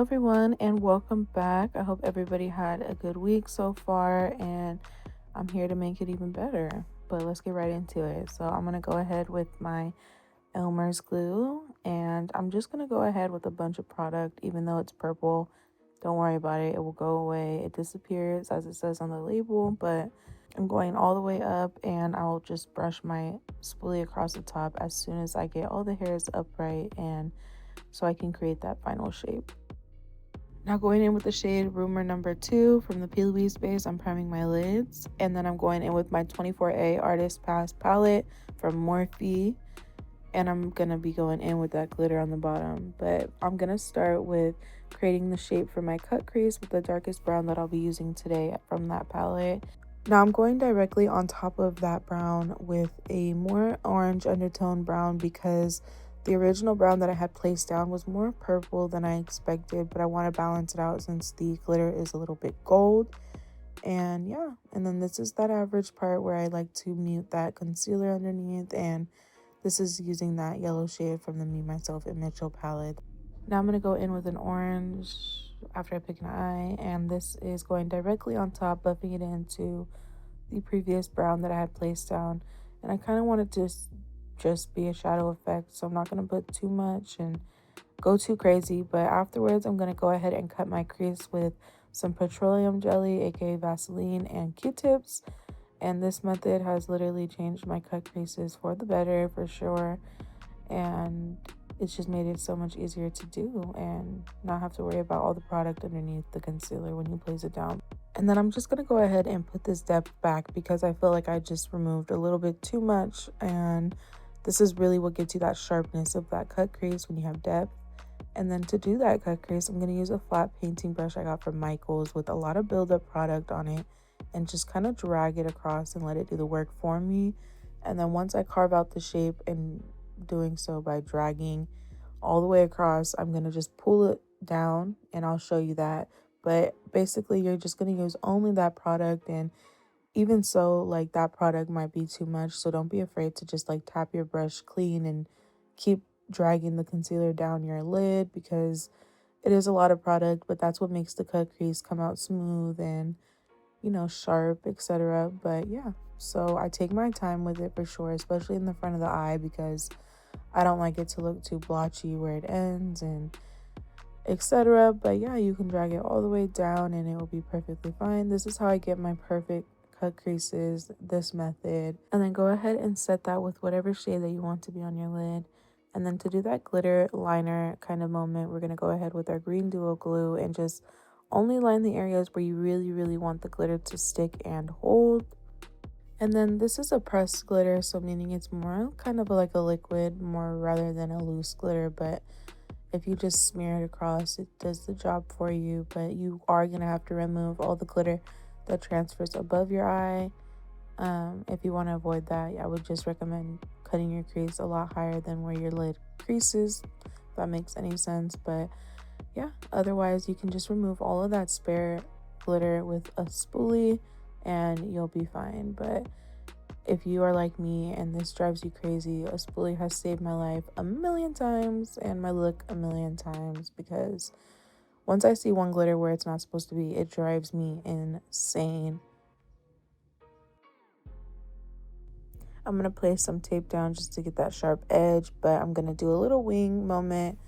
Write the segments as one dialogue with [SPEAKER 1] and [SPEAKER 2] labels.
[SPEAKER 1] everyone, and welcome back. I hope everybody had a good week so far, and I'm here to make it even better. But let's get right into it. So, I'm going to go ahead with my Elmer's glue, and I'm just going to go ahead with a bunch of product, even though it's purple. Don't worry about it, it will go away. It disappears as it says on the label, but I'm going all the way up, and I'll just brush my spoolie across the top as soon as I get all the hairs upright, and so I can create that final shape. Now going in with the shade Rumor number 2 from the P. Louise base, I'm priming my lids. And then I'm going in with my 24A Artist Pass palette from Morphe. And I'm going to be going in with that glitter on the bottom. But I'm going to start with creating the shape for my cut crease with the darkest brown that I'll be using today from that palette. Now I'm going directly on top of that brown with a more orange undertone brown because the original brown that I had placed down was more purple than I expected, but I want to balance it out since the glitter is a little bit gold. And yeah, and then this is that average part where I like to mute that concealer underneath, and this is using that yellow shade from the Me, Myself, and Mitchell palette. Now I'm going to go in with an orange after I pick an eye, and this is going directly on top, buffing it into the previous brown that I had placed down. And I kind of wanted to just be a shadow effect, so I'm not going to put too much and go too crazy. But afterwards, I'm going to go ahead and cut my crease with some petroleum jelly, aka Vaseline, and Q-tips. And this method has literally changed my cut creases for the better, for sure. And it's just made it so much easier to do and not have to worry about all the product underneath the concealer when you place it down. And then I'm just going to go ahead and put this depth back because I feel like I just removed a little bit too much, and this is really what gives you that sharpness of that cut crease when you have depth. And then to do that cut crease, I'm going to use a flat painting brush I got from Michael's with a lot of buildup product on it and just kind of drag it across and let it do the work for me. And then once I carve out the shape, and doing so by dragging all the way across, I'm going to just pull it down and I'll show you that. But basically, you're just going to use only that product, and even so, like, that product might be too much, so don't be afraid to just like tap your brush clean and keep dragging the concealer down your lid because it is a lot of product, but that's what makes the cut crease come out smooth and, you know, sharp, etc. But yeah, so I take my time with it for sure, especially in the front of the eye because I don't like it to look too blotchy where it ends and etc. But yeah, you can drag it all the way down and it will be perfectly fine. This is how I get my perfect cut creases, this method. And then go ahead and set that with whatever shade that you want to be on your lid. And then to do that glitter liner kind of moment, we're going to go ahead with our green duo glue and just only line the areas where you really want the glitter to stick and hold. And then this is a pressed glitter, so meaning it's more kind of like a liquid more rather than a loose glitter, but if you just smear it across, it does the job for you. But you are going to have to remove all the glitter that transfers above your eye. If you want to avoid that, I would just recommend cutting your crease a lot higher than where your lid creases, if that makes any sense. But yeah, otherwise you can just remove all of that spare glitter with a spoolie and you'll be fine. But if you are like me and this drives you crazy, a spoolie has saved my life a million times and my look a million times, because once I see one glitter where it's not supposed to be, it drives me insane. I'm going to place some tape down just to get that sharp edge, but I'm going to do a little wing moment.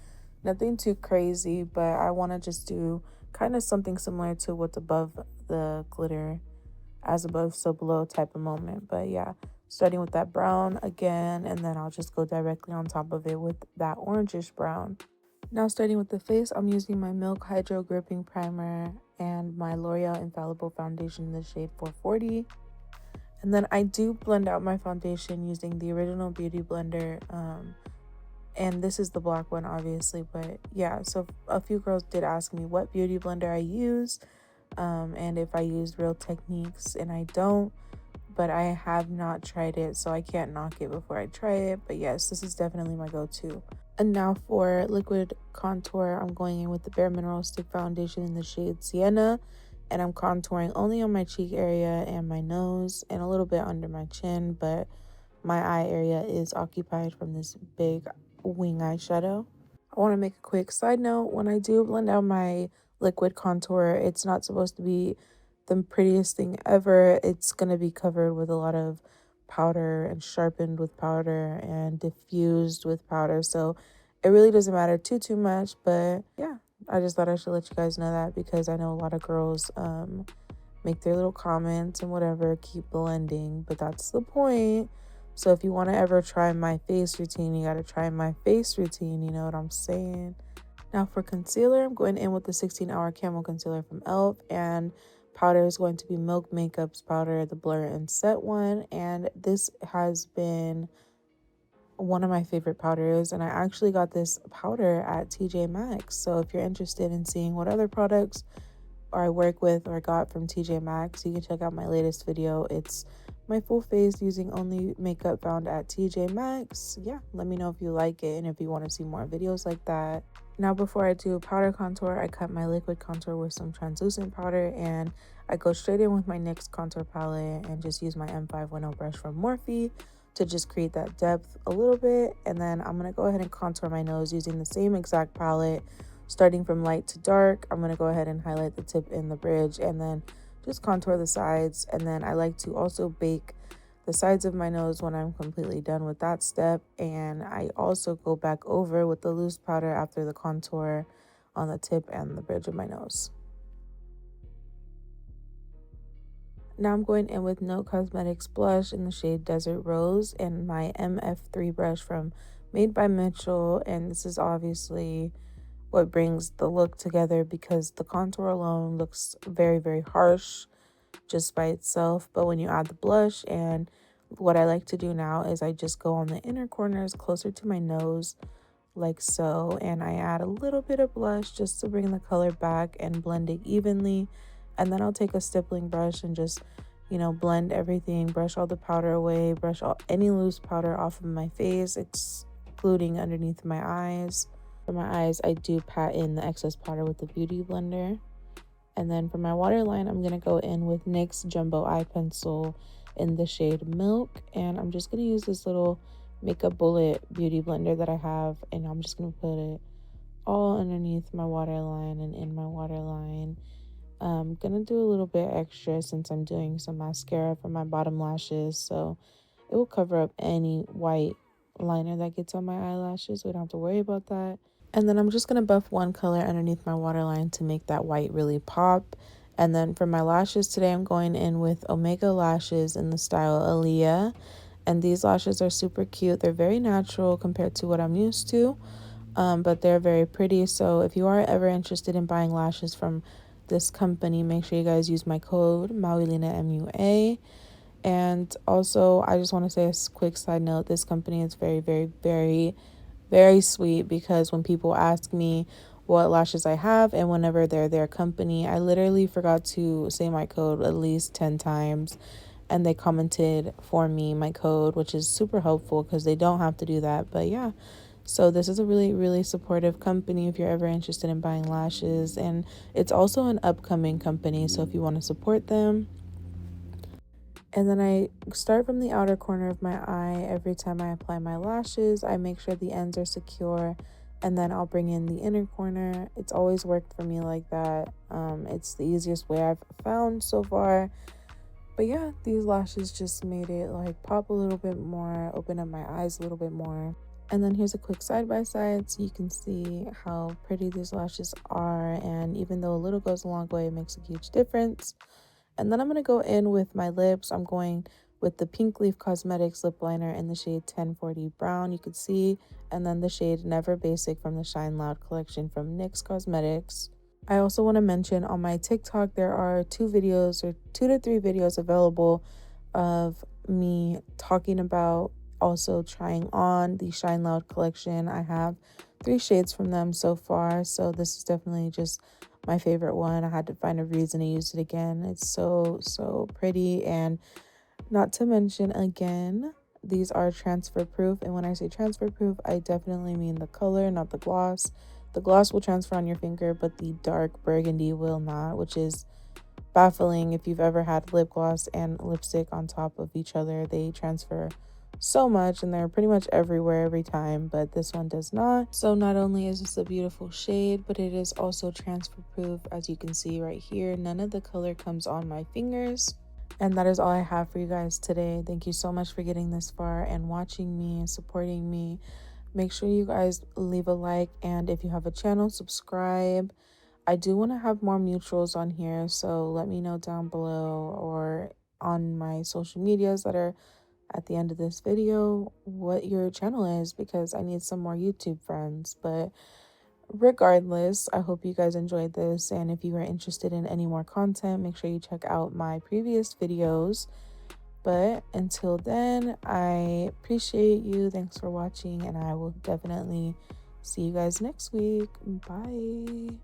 [SPEAKER 1] Nothing too crazy, but I want to just do kind of something similar to what's above the glitter, as above so below type of moment. But yeah, starting with that brown again, and then I'll just go directly on top of it with that orangish brown. Now starting with the face, I'm using my Milk Hydro Gripping Primer and my L'Oreal Infallible Foundation in the shade 440. And then I do blend out my foundation using the original Beauty Blender, and this is the black one obviously. But yeah, so a few girls did ask me what beauty blender I use, and if I use Real Techniques, and I don't, but I have not tried it, so I can't knock it before I try it. But yes, this is definitely my go-to. And now for liquid contour, I'm going in with the Bare Minerals Stick Foundation in the shade Sienna, and I'm contouring only on my cheek area and my nose and a little bit under my chin, but my eye area is occupied from this big wing eyeshadow. I want to make a quick side note. When I do blend out my liquid contour, it's not supposed to be the prettiest thing ever. It's going to be covered with a lot of powder and sharpened with powder and diffused with powder. So it really doesn't matter too much. But yeah, I just thought I should let you guys know that because I know a lot of girls make their little comments and whatever, keep blending. But that's the point. So if you want to ever try my face routine, you got to try my face routine. You know what I'm saying? Now for concealer, I'm going in with the 16-hour Camo Concealer from e.l.f. And powder is going to be Milk Makeup's powder, the Blur and Set one. And this has been one of my favorite powders. And I actually got this powder at TJ Maxx. So if you're interested in seeing what other products I work with or got from TJ Maxx, you can check out my latest video. It's my full face using only makeup found at TJ Maxx. Yeah, let me know if you like it and if you want to see more videos like that. Now before I do powder contour, I cut my liquid contour with some translucent powder, and I go straight in with my NYX contour palette and just use my M510 brush from Morphe to just create that depth a little bit. And then I'm going to go ahead and contour my nose using the same exact palette. Starting from light to dark, I'm going to go ahead and highlight the tip and the bridge and then just contour the sides. And then I like to also bake the sides of my nose when I'm completely done with that step. And I also go back over with the loose powder after the contour on the tip and the bridge of my nose. Now I'm going in with No Cosmetics blush in the shade Desert Rose and my MF3 brush from Made by Mitchell. And this is obviously what brings the look together because the contour alone looks very harsh just by itself, but when you add the blush, and what I like to do now is I just go on the inner corners closer to my nose like so, and I add a little bit of blush just to bring the color back and blend it evenly. And then I'll take a stippling brush and just, you know, blend everything, brush all the powder away, brush any loose powder off of my face, excluding underneath my eyes. For my eyes, I do pat in the excess powder with the Beauty Blender. And then for my waterline, I'm going to go in with NYX Jumbo Eye Pencil in the shade Milk. And I'm just going to use this little Makeup Bullet Beauty Blender that I have. And I'm just going to put it all underneath my waterline and in my waterline. I'm going to do a little bit extra since I'm doing some mascara for my bottom lashes. So it will cover up any white liner that gets on my eyelashes. We don't have to worry about that. And then I'm just going to buff one color underneath my waterline to make that white really pop. And then for my lashes today, I'm going in with Omega Lashes in the style Aaliyah. And these lashes are super cute. They're very natural compared to what I'm used to, but they're very pretty. So if you are ever interested in buying lashes from this company, make sure you guys use my code MauilenaMUA. And also, I just want to say a quick side note. This company is very sweet because when people ask me what lashes I have and whenever they're their company, I literally forgot to say my code at least 10 times, and they commented for me my code, which is super helpful because they don't have to do that. But yeah, so this is a really supportive company if you're ever interested in buying lashes, and it's also an upcoming company, so if you want to support them. And then I start from the outer corner of my eye. Every time I apply my lashes, I make sure the ends are secure, and then I'll bring in the inner corner. It's always worked for me like that. It's the easiest way I've found so far. But yeah, these lashes just made it like pop a little bit more, open up my eyes a little bit more. And then here's a quick side by side so you can see how pretty these lashes are. And even though a little goes a long way, it makes a huge difference. And then I'm going to go in with my lips. I'm going with the Pink Leaf Cosmetics lip liner in the shade 1040 Brown, you could see. And then the shade Never Basic from the Shine Loud collection from NYX Cosmetics. I also want to mention on my TikTok, there are 2 to 3 videos available of me talking about also trying on the Shine Loud collection. I have 3 shades from them so far. So this is definitely just my favorite one. I had to find a reason to use it again. It's so pretty. And not to mention, again, these are transfer proof. And when I say transfer proof, I definitely mean the color, not the gloss. The gloss will transfer on your finger, but the dark burgundy will not, which is baffling if you've ever had lip gloss and lipstick on top of each other. They transfer so much, and they're pretty much everywhere every time, but this one does not. So not only is this a beautiful shade, but it is also transfer proof. As you can see right here, none of the color comes on my fingers. And that is all I have for you guys today. Thank you so much for getting this far and watching me and supporting me. Make sure you guys leave a like, and if you have a channel, subscribe. I do want to have more mutuals on here, so let me know down below or on my social medias that are at the end of this video what your channel is, because I need some more YouTube friends. But regardless, I hope you guys enjoyed this, and if you are interested in any more content, make sure you check out my previous videos. But until then, I appreciate you. Thanks for watching, and I will definitely see you guys next week. Bye.